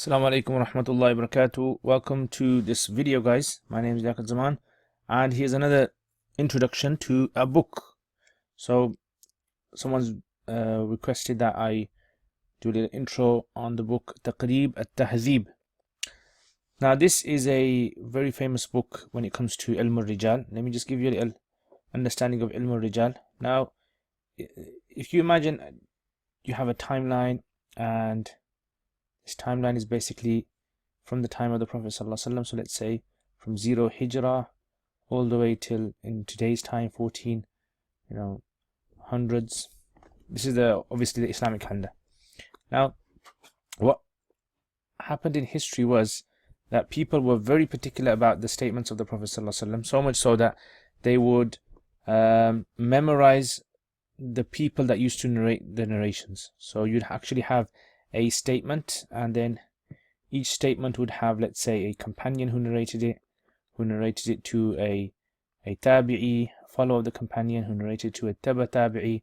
Assalamu alaikum wa rahmatullahi wa barakatuh. Welcome to this video, guys. My name is Liaquat Zaman, and here's another introduction to a book. So someone's requested that I do a little intro on the book Taqreeb, al-Tahzheeb. Now this is a very famous book when it comes to ilm al-rijal. Let me just give you a little understanding of ilm al-rijal. Now if you imagine you have a timeline, and this timeline is basically from the time of the Prophet ﷺ. So let's say from 0 Hijrah all the way till in today's time, 14, hundreds. This is obviously the Islamic calendar. Now, what happened in history was that people were very particular about the statements of the Prophet ﷺ, so much so that they would memorize the people that used to narrate the narrations. So you'd actually have a statement, and then each statement would have, let's say, a companion who narrated it to a tabi'i, follower of the companion, who narrated to a taba tabi'i,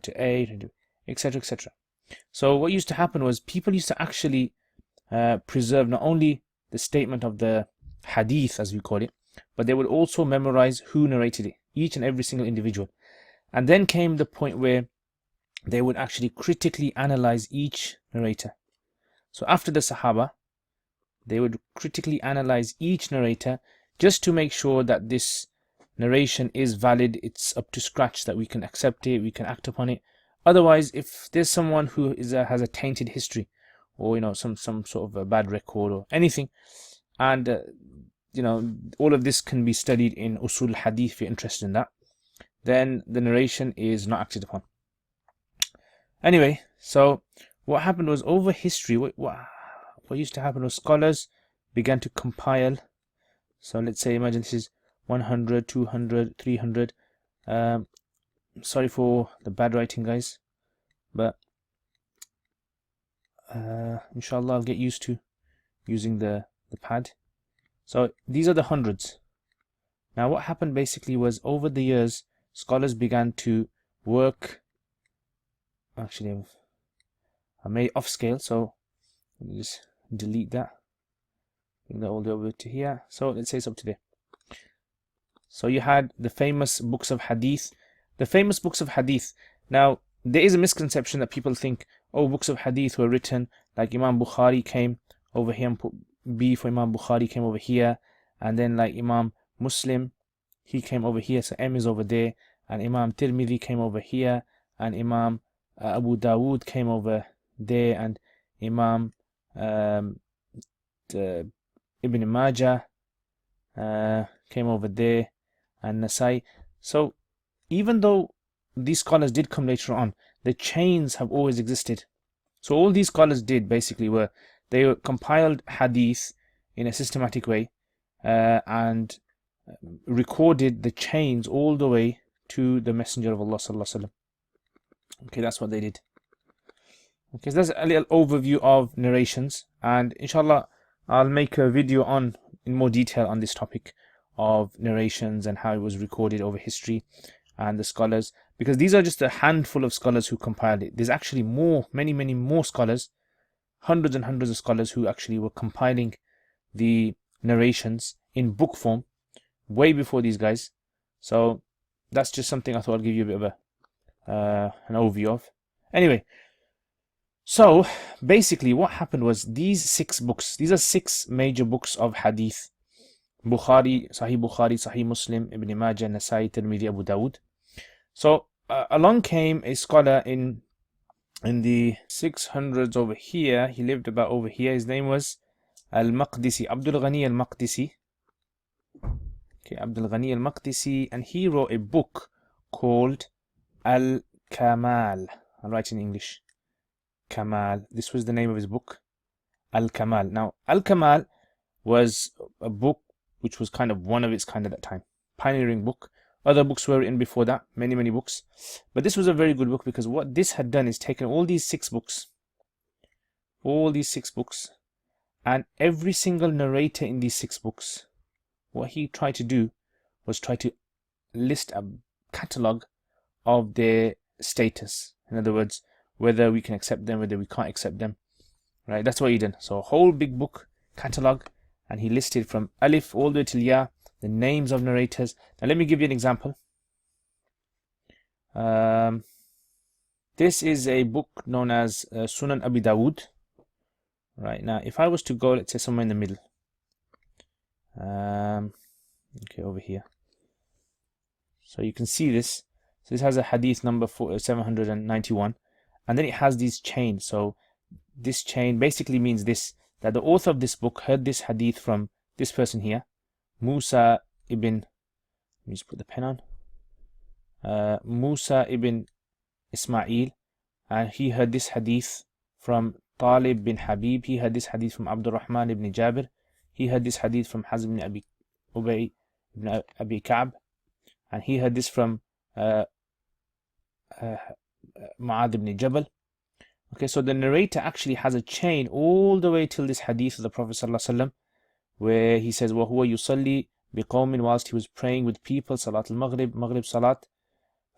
to etc, etc. So what used to happen was people used to actually preserve not only the statement of the hadith, as we call it, but they would also memorize who narrated it, each and every single individual. And then came the point where they would actually critically analyze each narrator. So after the Sahaba, they would critically analyze each narrator just to make sure that this narration is valid, it's up to scratch, that we can accept it, we can act upon it. Otherwise, if there's someone who has a tainted history, or some sort of a bad record or anything, and all of this can be studied in usul hadith if you're interested in that, then the narration is not acted upon. Anyway, so what happened was, over history, what used to happen was scholars began to compile. So let's say, imagine this is 100, 200, 300. Sorry for the bad writing, guys, but inshallah I'll get used to using the pad. So these are the hundreds. Now what happened basically was, over the years, scholars began to work. Actually, I made it off scale, so let me just delete that. Bring that all the way over to here. So let's say it's up to there. So you had the famous books of hadith. The famous books of hadith. Now, there is a misconception that people think, oh, books of hadith were written, like Imam Bukhari came over here and put B for Imam Bukhari, came over here, and then like Imam Muslim, he came over here, so M is over there, and Imam Tirmidhi came over here, and Imam Abu Dawood came over there, and Imam Ibn Majah came over there, and Nasai. So even though these scholars did come later on, the chains have always existed. So all these scholars did basically were, they compiled hadith in a systematic way, and recorded the chains all the way to the Messenger of Allah sallallahu alaihi wasallam. Okay, that's what they did. Okay, so that's a little overview of narrations, and inshallah I'll make a video in more detail on this topic of narrations and how it was recorded over history and the scholars, because these are just a handful of scholars who compiled it. There's actually many more scholars, hundreds and hundreds of scholars who actually were compiling the narrations in book form way before these guys. So that's just something I thought I'd give you a bit of an overview of. Anyway, so basically what happened was, these 6 books, these are 6 major books of hadith: Bukhari, Sahih Muslim, Ibn Majah, Nasai, Tirmidhi, Abu Dawood. So along came a scholar in the 600s over here. He lived about over here. His name was al-Maqdisi, Abdul Ghani al-Maqdisi. Okay, Abdul Ghani al-Maqdisi, and he wrote a book called Al-Kamal. I'll write in English. Kamal. This was the name of his book, Al-Kamal. Now, Al-Kamal was a book which was kind of one of its kind at that time. Pioneering book. Other books were written before that, many books. But this was a very good book, because what this had done is taken all these 6 books, and every single narrator in these 6 books, what he tried to do was try to list a catalogue of their status. In other words, whether we can accept them, whether we can't accept them, right? That's what he did. So a whole big book catalog, and he listed from Alif all the way till Ya the names of narrators. Now let me give you an example. This is a book known as Sunan Abi Dawud. Right, now if I was to go, let's say somewhere in the middle, okay, over here, so you can see this. So this has a hadith number 791, and then it has these chains. So this chain basically means this, that the author of this book heard this hadith from this person here, Musa ibn, let me just put the pen on, Musa ibn Ismail, and he heard this hadith from Talib bin Habib, he heard this hadith from Abdurrahman ibn Jabir, he heard this hadith from Hazm ibn Abi Ubay ibn Abi Ka'b, and he heard this from Mu'adh ibn Jabal. Okay, so the narrator actually has a chain all the way till this hadith of the Prophet ﷺ, where he says, وَهُوَ يُصَلِّي بِقَوْمٍ, whilst he was praying with people, Salat al-Maghrib, Maghrib Salat.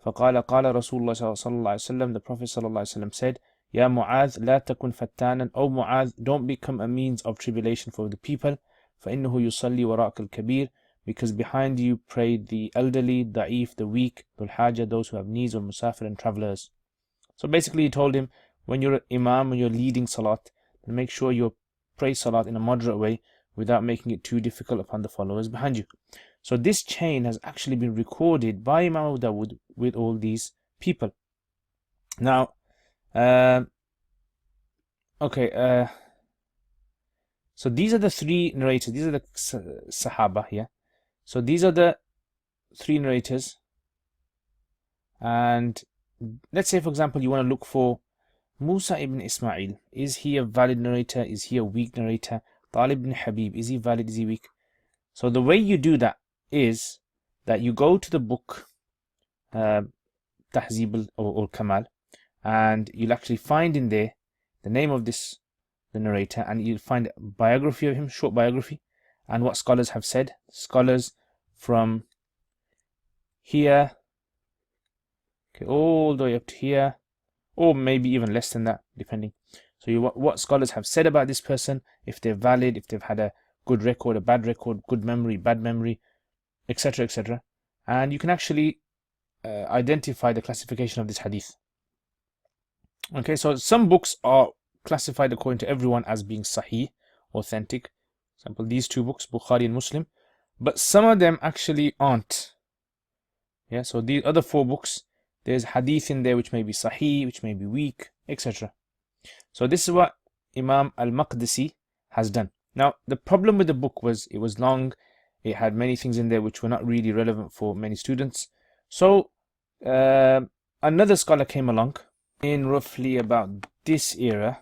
فقال قال رسول الله صلى الله عليه وسلم, the Prophet صلى الله عليه وسلم said, يا معاذ لا تكن فتانا, O Mu'adh, don't become a means of tribulation for the people. فإنه يصلي وراءك الكبير, because behind you pray the elderly, da'if, the weak, dhul haja, those who have needs, or musafir, and travelers. So basically he told him, when you're imam, when you're leading salat, then make sure you pray salat in a moderate way without making it too difficult upon the followers behind you. So this chain has actually been recorded by Imam Abu Dawud with all these people. Now, okay, so these are the three narrators. These are the Sahaba here. So these are the three narrators. And let's say, for example, you want to look for Musa ibn Ismail. Is he a valid narrator? Is he a weak narrator? Talib ibn Habib, is he valid? Is he weak? So the way you do that is that you go to the book Tahzheeb or Kamal, and you'll actually find in there the name of the narrator, and you'll find a biography of him, short biography, and what scholars have said. Scholars from here, okay, all the way up to here, or maybe even less than that, depending. So what scholars have said about this person, if they're valid, if they've had a good record, a bad record, good memory, bad memory, etc., etc. And you can actually identify the classification of this hadith. Okay, so some books are classified according to everyone as being sahih, authentic. For example, these two books, Bukhari and Muslim, but some of them actually aren't. Yeah, so these other four books, there's hadith in there which may be sahih, which may be weak, etc. So this is what Imam al-Maqdisi has done. Now, the problem with the book was it was long, it had many things in there which were not really relevant for many students. So another scholar came along in roughly about this era,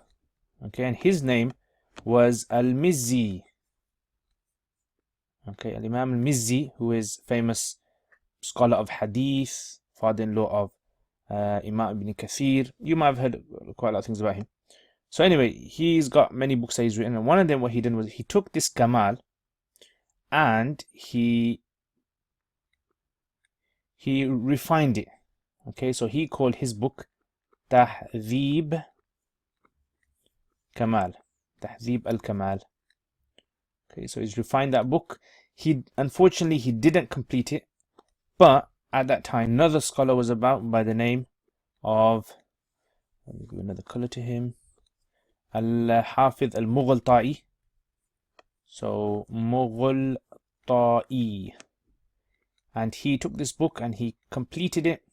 okay, and his name was al-Mizzi. Okay, al-Imam al-Mizzi, who is famous scholar of hadith, father-in-law of Imam Ibn Kathir. You might have heard quite a lot of things about him. So anyway, he's got many books that he's written, and one of them, what he did was he took this Kamal and he refined it. Okay, so he called his book Tahzeeb Kamal, Tahzeeb al-Kamal. Okay, so he's refined that book. Unfortunately he didn't complete it, but at that time another scholar was about by the name of, let me give another color to him, al-Hafidh al-Mughal-Ta'i. So Mughal-Ta'i, and he took this book and he completed it.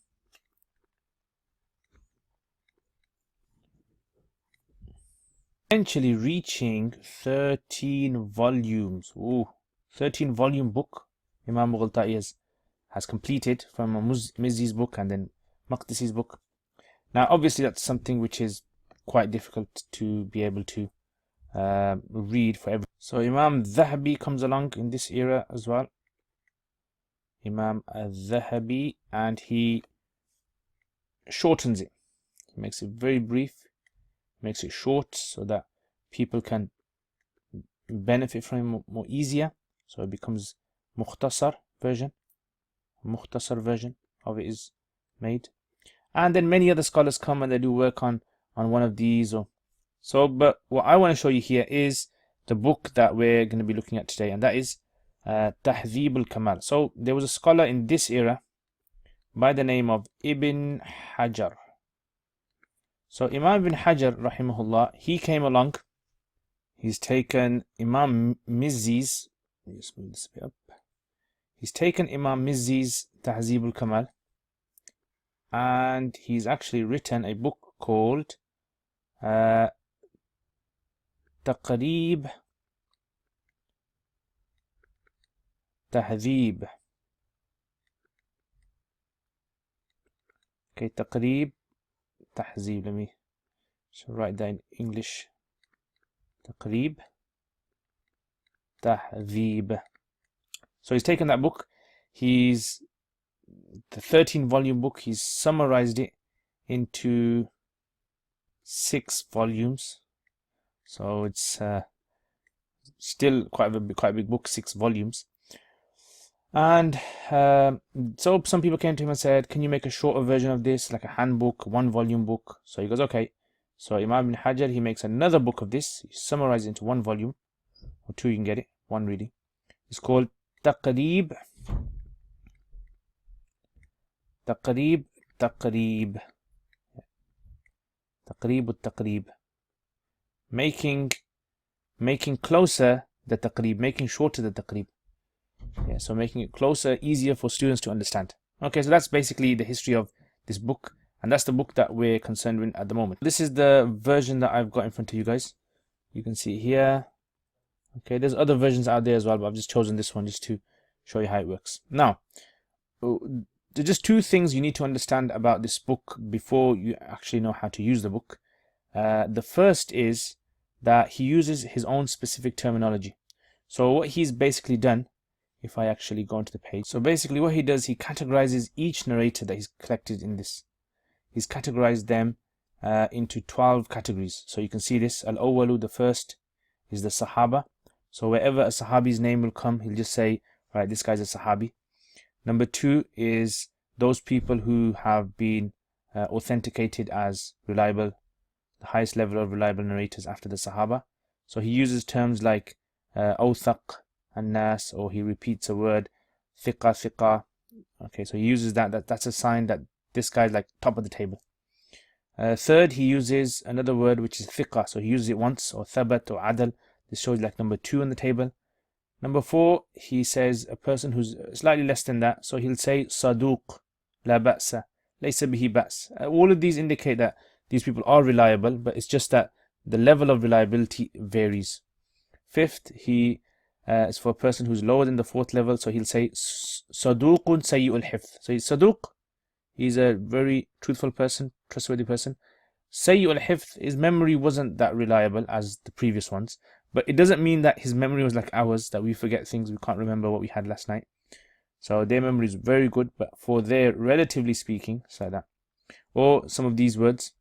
Eventually reaching 13 volumes. Ooh, 13 volume book Imam Mughal-Ta'i has completed from Mizzi's book and then Maqdisi's book. Now obviously that's something which is quite difficult to be able to read for everyone. So Imam Dhahabi comes along in this era as well. Imam al-Dhahabi, and he shortens it. He makes it very brief, makes it short so that people can benefit from it more easier. So it becomes mukhtasar version. Mukhtasar version of it is made. And then many other scholars come and they do work on one of these, or So, but what I want to show you here is the book that we're going to be looking at today, and that is Tahzheeb al-Kamal. So there was a scholar in this era by the name of Ibn Hajar. So Imam Ibn Hajar, rahimahullah, he came along. He's taken Imam Mizzi's, let me just move this a bit up. He's taken Imam Mizzi's Tahzheeb al-Kamal, and he's actually written a book called Taqreeb Tahzeeb. Okay, Taqreeb Tahzeeb. Let me write that in English. Taqreeb Tahzeeb. So he's taken that book. He's the 13-volume book. He's summarized it into 6 volumes. So it's still quite a big book, 6 volumes. And so some people came to him and said, can you make a shorter version of this, like a handbook, 1-volume book? So he goes, okay. So Imam Ibn Hajar, he makes another book of this. He summarizes it into 1 volume, or 2, you can get it, 1 really. It's called Taqreeb. Taqreeb al-Taqreeb. Making closer the Taqreeb, making shorter the Taqreeb. Yeah, so making it closer, easier for students to understand. Okay, so that's basically the history of this book, and that's the book that we're concerned with at the moment. This is the version that I've got in front of you guys. You can see it here. Okay, there's other versions out there as well, but I've just chosen this one just to show you how it works. Now, there's just 2 things you need to understand about this book before you actually know how to use the book. The first is that he uses his own specific terminology. So what he's basically done, if I actually go onto the page, so basically what he does, he categorizes each narrator that he's collected in this. He's categorized them into 12 categories. So you can see this, al-awwalu, the first, is the Sahaba. So wherever a Sahabi's name will come, he'll just say, right, this guy's a Sahabi. Number 2 is those people who have been authenticated as reliable, the highest level of reliable narrators after the Sahaba. So he uses terms like awthaq and nas, or he repeats a word, thiqa. Okay, so he uses that's a sign that this guy's like top of the table. Third, he uses another word which is thiqa, so he uses it once, or thabat or adal. This shows like number 2 on the table. Number 4, he says a person who's slightly less than that, so he'll say saduq, la ba'sa, laysa bihi ba's. All of these indicate that these people are reliable, but it's just that the level of reliability varies. 5th, he is for a person who's lower than the 4th level, so he'll say saduqun sayyi'ul hifth. So he's saduq, he's a very truthful person, trustworthy person. Sayyi'ul hifth, his memory wasn't that reliable as the previous ones, but it doesn't mean that his memory was like ours, that we forget things, we can't remember what we had last night. So their memory is very good, but for their, relatively speaking, it's like that. Or some of these words.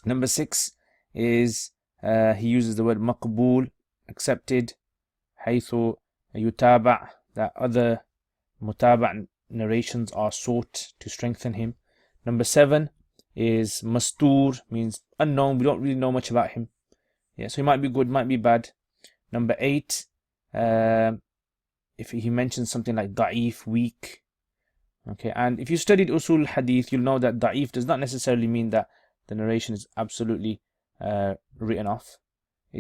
Number 6 is he uses the word maqbool, accepted, haythu yutaba', that other mutaba' narrations are sought to strengthen him. Number 7 is mastur, means unknown, we don't really know much about him. Yeah, so he might be good, might be bad. Number 8, if he mentions something like da'if, weak. Okay, and if you studied usul hadith, you'll know that da'if does not necessarily mean that the narration is absolutely written off.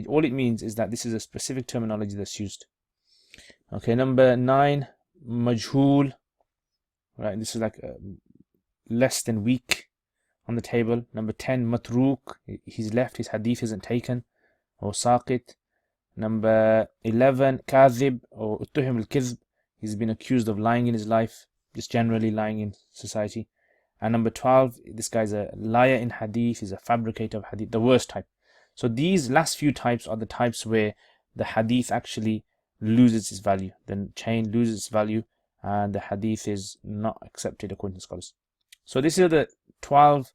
All it means is that this is a specific terminology that's used. Okay, number 9, majhul. Right, this is like less than weak on the table. Number 10, matruk, he's left, his hadith isn't taken, or saqit. Number 11, kadhib, or uttuhim al-kizb, he's been accused of lying in his life, just generally lying in society. And number 12, this guy's a liar in hadith, he's a fabricator of hadith, the worst type. So these last few types are the types where the hadith actually loses its value, the chain loses its value, and the hadith is not accepted according to scholars. So these are the 12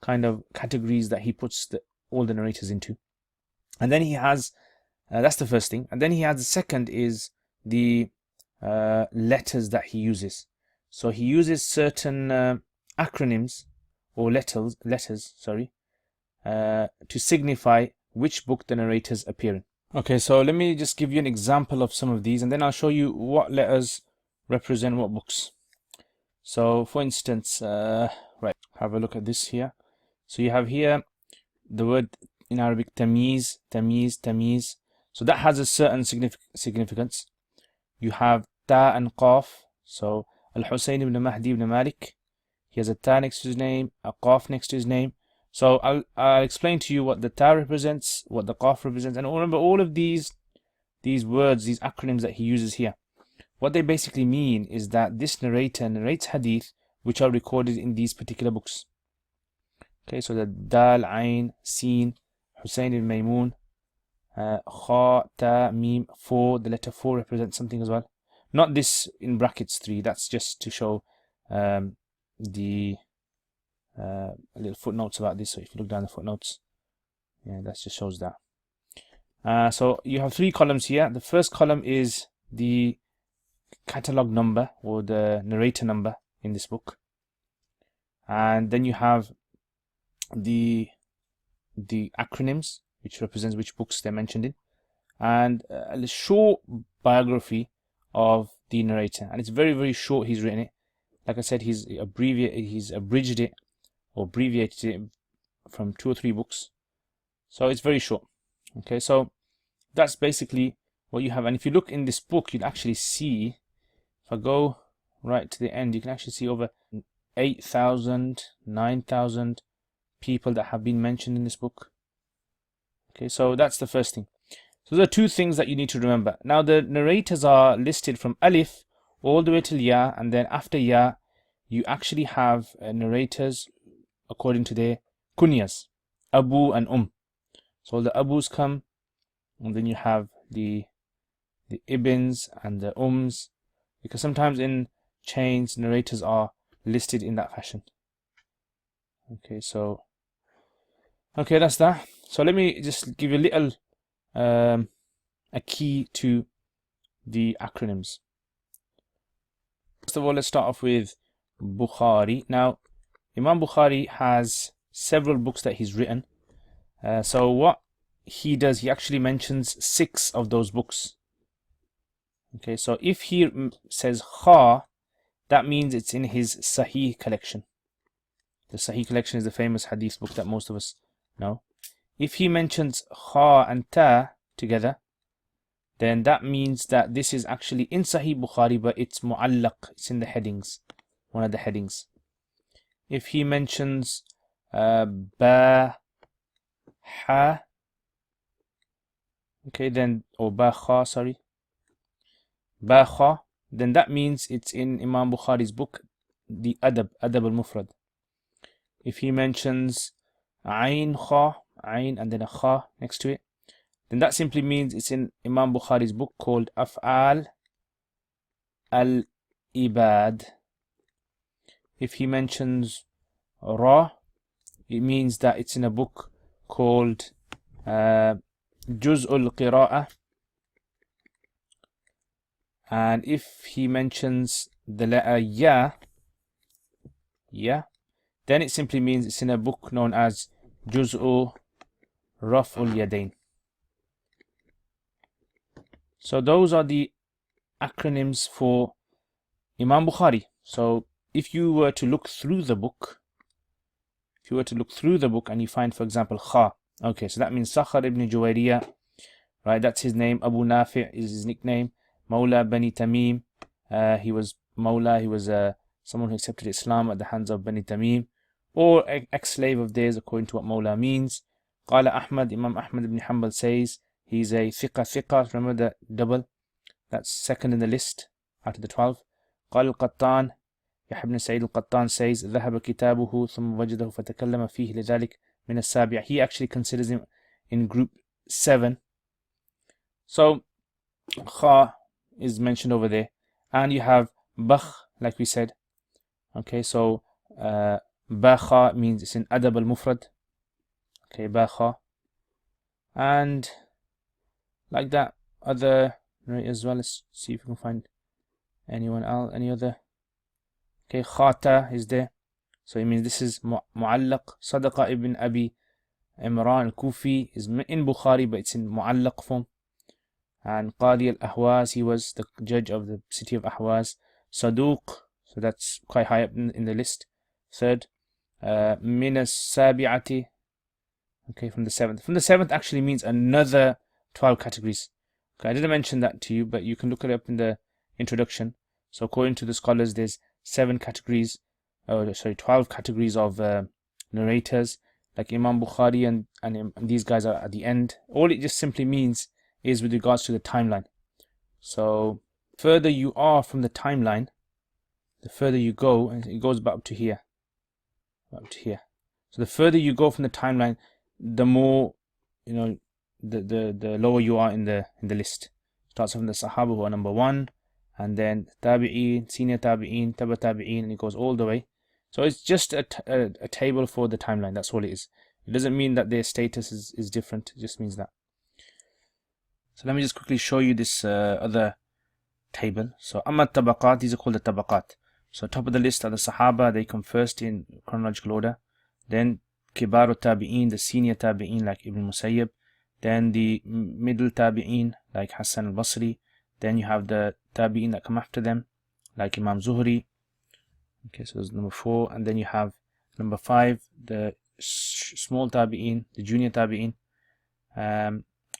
kind of categories that he puts all the narrators into. And then he has, that's the first thing. And then he has the second is the letters that he uses. So he uses certain acronyms or letters, to signify which book the narrators appear in. Okay, so let me just give you an example of some of these, and then I'll show you what letters represent what books. So, for instance, right, have a look at this here. So you have here the word in Arabic tamiz, tamiz, tamiz. So that has a certain significance. You have ta and qaf. So al-Husayn ibn Mahdi ibn Malik, he has a ta next to his name, a qaf next to his name. So I'll explain to you what the ta represents, what the qaf represents, and remember all of these words, these acronyms that he uses here. What they basically mean is that this narrator narrates hadith which are recorded in these particular books. Okay, so the Dal, Ain, Sin, Hussein ibn Maymun, Kha, Ta, Mim, 4, the letter 4 represents something as well. Not this in brackets 3, that's just to show the little footnotes about this. So if you look down the footnotes, yeah, that just shows that. So you have 3 columns here. The first column is the catalog number or the narrator number in this book. And then you have the acronyms, which represents which books they're mentioned in, and a short biography of the narrator. And it's very, very short. He's written it. Like I said, he's abridged it or abbreviated it from 2 or 3 books. So it's very short. Okay, so that's basically what you have. And if you look in this book, you'll actually see, if I go right to the end, you can actually see over 8,000, 9,000 people that have been mentioned in this book. Okay, so that's the first thing. So there are 2 things that you need to remember. Now the narrators are listed from Alif all the way till Ya, and then after Ya you actually have narrators according to their kunyas, Abu and So the Abus come, and then you have the Ibns and the because sometimes in chains narrators are listed in that fashion. Okay, so that's that. So let me just give you a little a key to the acronyms. First of all, let's start off with Bukhari. Now, Imam Bukhari has several books that he's written. So what he does, he actually mentions 6 of those books. Okay, so if he says Kha, that means it's in his Sahih collection. The Sahih collection is the famous hadith book that most of us know. If he mentions Kha and Ta together, then that means that this is actually in Sahih Bukhari, but it's mu'allaq, it's in the headings, one of the headings. If he mentions Ba, Ha, okay, then, or Ba Kha, sorry, Ba Kha, then that means it's in Imam Bukhari's book, the Adab al-Mufrad. If he mentions Ain Kha, Ain and then a Kha next to it, then that simply means it's in Imam Bukhari's book called Af'al al-Ibad. If he mentions Ra, it means that it's in a book called Juz'ul Qira'ah. And if he mentions the letter Ya, then it simply means it's in a book known as Juz'u Raf'ul Yadayn. So those are the acronyms for Imam Bukhari. So if you were to look through the book, and you find, for example, Kha, okay, so that means Sakhar ibn Juwayriyah, right? That's his name. Abu Nafi' is his nickname. Mawla Bani Tamim. He was Mawla, he was someone who accepted Islam at the hands of Bani Tamim, or ex-slave of theirs, according to what Mawla means. Qala Ahmad, Imam Ahmad ibn Hanbal says, he's a thiqa, remember the double? That's second in the list out of the 12. قال القطان, Yahya ibn Sa'id al-Qattan says, ذهب كتابه ثم وجده فتكلم فيه لذلك من السابع. He actually considers him in group 7. So Kha is mentioned over there, and you have Bakh, like we said. Okay, so Bakha means it's in Adab al-Mufrad. Okay, Bakha. And like that, other narrators as well. Let's see if we can find anyone else, any other. Okay, Khata is there. So it means this is Mu'allaq. Sadaqa ibn Abi Imran al-Kufi is in Bukhari, but it's in mu'allaq form. And Qadi al-Ahwaz, he was the judge of the city of Ahwaz. Saduq, so that's quite high up in the list. Third, min as-sabi'ati, okay, from the seventh. From the seventh actually means another 12 categories. Okay, I didn't mention that to you, but you can look it up in the introduction. So according to the scholars, there's 12 categories of narrators, like Imam Bukhari and these guys are at the end. All it just simply means is with regards to the timeline. So further you are from the timeline, the further you go, and it goes up to here. So the further you go from the timeline, the more, the lower you are in the list. Starts from the Sahaba who are number 1, and then Tabi'een, senior Tabi'een, Taba Tabi'een, and it goes all the way. So it's just a table for the timeline. That's all it is. It doesn't mean that their status is different. It just means that. So let me just quickly show you this other table. So Amma Tabaqat, these are called the Tabaqat. So top of the list are the Sahaba, they come first in chronological order. Then Kibaru Tabi'een, the senior Tabi'een like Ibn Musayyib. Then the middle Tabi'een like Hassan al-Basri. Then you have the Tabi'een that come after them like Imam Zuhri. Okay, so that's number 4. And then you have number 5, the small Tabi'een, the junior Tabi'een.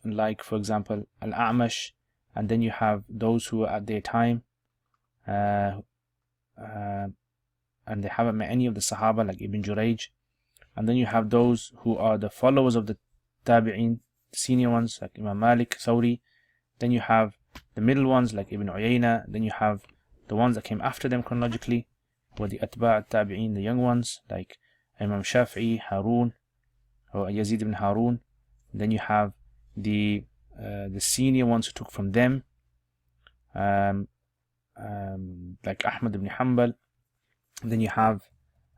Like for example Al-A'mash. And then you have those who are at their time. And they haven't met any of the Sahaba like Ibn Jurayj. And then you have those who are the followers of the Tabi'een, the senior ones like Imam Malik, Thawri. Then you have the middle ones like Ibn Uyayna. Then you have the ones that came after them chronologically, or the Atba' Tabi'een, the young ones like Imam Shafi'i, Harun, or Yazid ibn Harun. Then you have the senior ones who took from them, like Ahmad ibn Hanbal. And then you have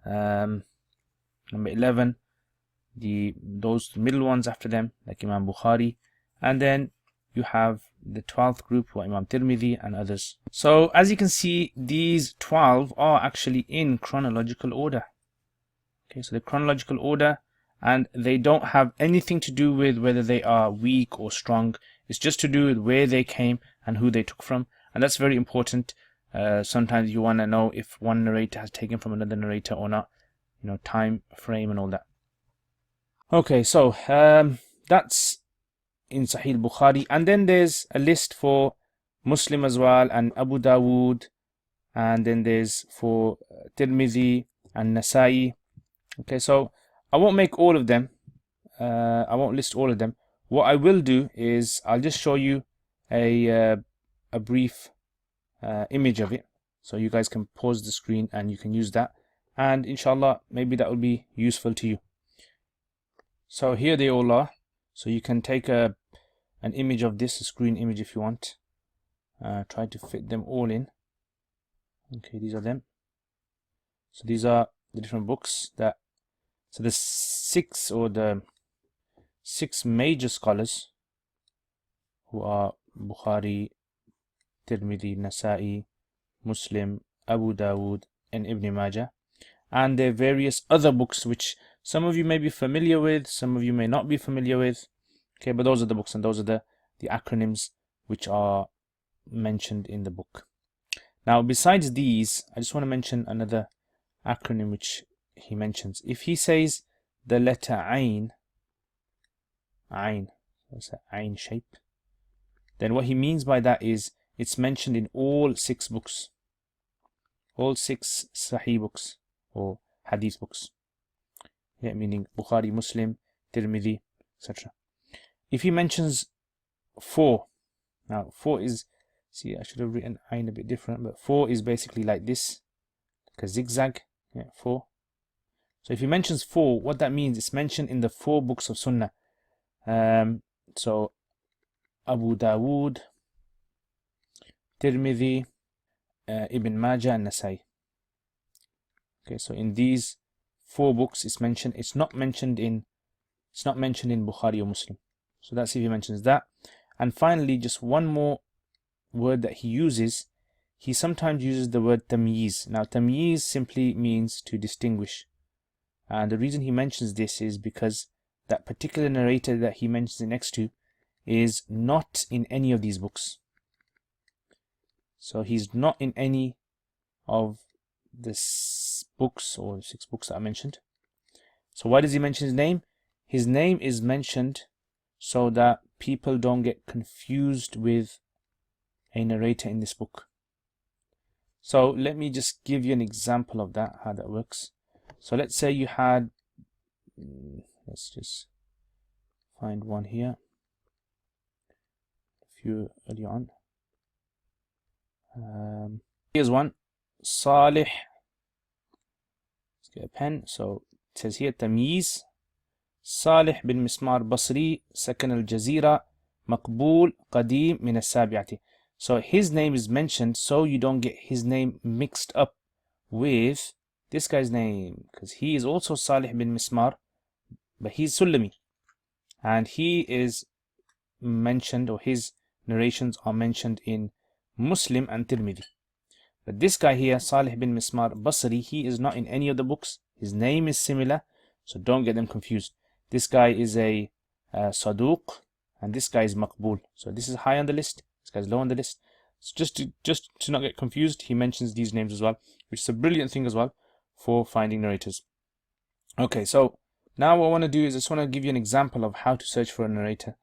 number 11, those middle ones after them, like Imam Bukhari. And then you have the 12th group, who are Imam Tirmidhi and others. So as you can see, these 12 are actually in chronological order. Okay, so the chronological order, and they don't have anything to do with whether they are weak or strong. It's just to do with where they came and who they took from. And that's very important. Sometimes you want to know if one narrator has taken from another narrator or not, time frame and all that. Okay, so that's in Sahih Bukhari. And then there's a list for Muslim as well, and Abu Dawood, and then there's for Tirmidhi and Nasa'i. Okay, so I won't make all of them. I won't list all of them. What I will do is I'll just show you a brief image of it, so you guys can pause the screen and you can use that, and inshallah maybe that will be useful to you. So here they all are. So you can take an image of this, a screen image if you want. Try to fit them all in. Okay, these are them. So these are the different books that. So the 6 major scholars, who are Bukhari, Tirmidhi, Nasa'i, Muslim, Abu Dawood, and Ibn Majah, and their various other books which some of you may be familiar with, some of you may not be familiar with. Okay, but those are the books, and those are the acronyms which are mentioned in the book. Now, besides these, I just want to mention another acronym which he mentions. If he says the letter Ain, that's an Ain shape, then what he means by that is it's mentioned in all 6 books, all 6 Sahih books or Hadith books. Yeah, meaning Bukhari, Muslim, Tirmidhi, etc. If he mentions 4, now 4 is, see, I should have written Ain a bit different, but 4 is basically like this, like a zigzag. Yeah, 4. So if he mentions 4, what that means, it's mentioned in the 4 books of Sunnah. So Abu Dawood, Tirmidhi, Ibn Majah, and Nasa'i. Okay, so in these 4 books it's mentioned. It's not mentioned in Bukhari or Muslim. So that's if he mentions that. And finally, just one more word that he uses. He sometimes uses the word tamyiz. Now, tamyiz simply means to distinguish. And the reason he mentions this is because that particular narrator that he mentions it next to is not in any of these books. So he's not in any of the books or 6 books that I mentioned. So why does he mention his name? His name is mentioned so that people don't get confused with a narrator in this book. So let me just give you an example of that, how that works. So let's say you had, let's just find one here, a few early on. Here's one, Salih. Let's get a pen. So it says here, Tamyiz, Salih bin Mismar Basri, Sakan al-Jazira, Maqbool, Qadim min al-Sabi'ati. So his name is mentioned so you don't get his name mixed up with this guy's name, because he is also Salih bin Mismar, but he's Sulami, and he is mentioned, or his narrations are mentioned in Muslim and Tirmidhi. But this guy here, Salih bin Mismar Basri, he is not in any of the books. His name is similar, so don't get them confused. This guy is a Saduq, and this guy is Maqbool. So this is high on the list, this guy's low on the list. So just to not get confused, he mentions these names as well, which is a brilliant thing as well for finding narrators. Okay, so now what I want to do is I just want to give you an example of how to search for a narrator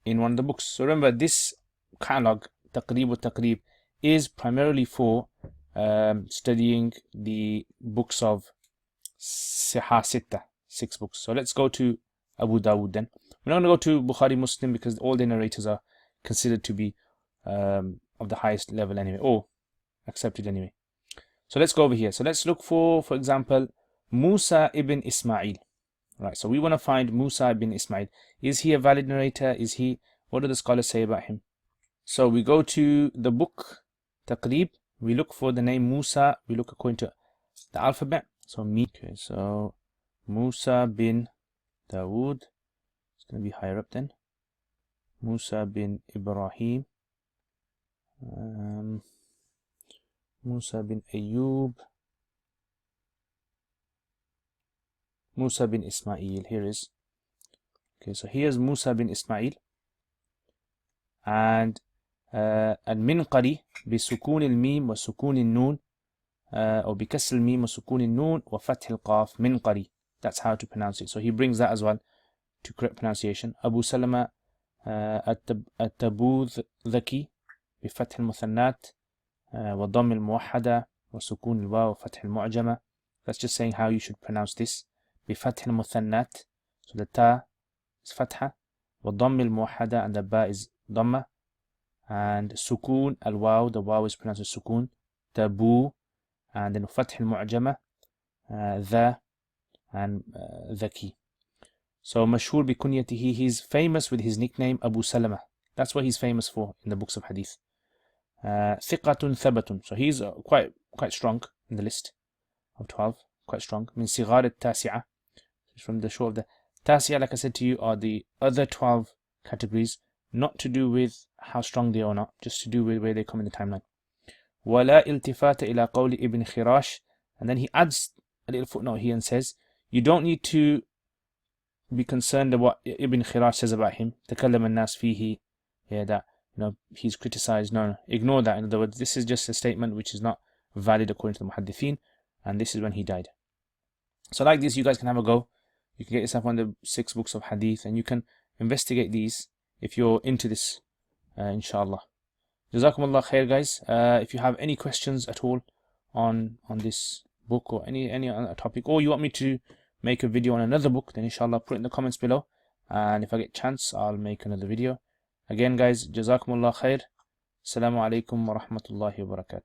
in one of the books. So remember, this catalog, Taqreeb, is primarily for studying the books of Sihah Sitta, 6 books. So let's go to Abu Dawud then. We're not going to go to Bukhari, Muslim, because all the narrators are considered to be of the highest level anyway, or accepted anyway. So let's go over here. So let's look for example, Musa ibn Ismail. Right, so we want to find Musa ibn Ismail. Is he a valid narrator? What do the scholars say about him? So we go to the book Taqreeb, we look for the name Musa, we look according to the alphabet. So okay, so Musa bin Dawood, it's going to be higher up then. Musa bin Ibrahim, Musa bin Ayyub, Musa bin Ismail, here is. Okay, so here's Musa bin Ismail. And المنقري بسكون الميم وسكون النون أو بكسر الميم وسكون النون وفتح القاف منقري. That's how to pronounce it. So he brings that as well to correct pronunciation. أبو سلمة التبوذكي بفتح المثنات وضم الموحدة وسكون الواو وفتح المعجمة. That's just saying how you should pronounce this. بفتح المثنات, so the ta is fatha, وضم الموحدة, and the ba is dhamma, and sukun al-waw, the waw is pronounced as sukun, tabu, and then fath al-mu'jama, the, and dhaki. So mashhur bi kunyatihi, he's famous with his nickname Abu Salama. That's what he's famous for in the books of hadith. Thiqatun thabatun, so he's quite strong in the list of 12, quite strong. Min sighar al-tasi'ah, from the short of the tasi'ah, like I said to you, are the other 12 categories, not to do with how strong they are or not, just to do with where they come in the timeline. وَلَا الْتِفَاتَ إِلَى قَوْلِ Ibn Khirash, and then he adds a little footnote here and says, you don't need to be concerned about what Ibn Khirash says about him. تَكَلَّمَ النَّاسِ فِيهِ, yeah, that, he's criticized. No, ignore that. In other words, this is just a statement which is not valid according to the muhaddithin, and this is when he died. So like this, you guys can have a go. You can get yourself one of the 6 books of hadith, and you can investigate these if you're into this, inshallah. Jazakumullah khair, guys. If you have any questions at all on this book or any other topic, or you want me to make a video on another book, then inshallah put it in the comments below, and if I get a chance, I'll make another video. Again, guys, Jazakumullah khair. Assalamu alaikum wa rahmatullahi wa barakatuh.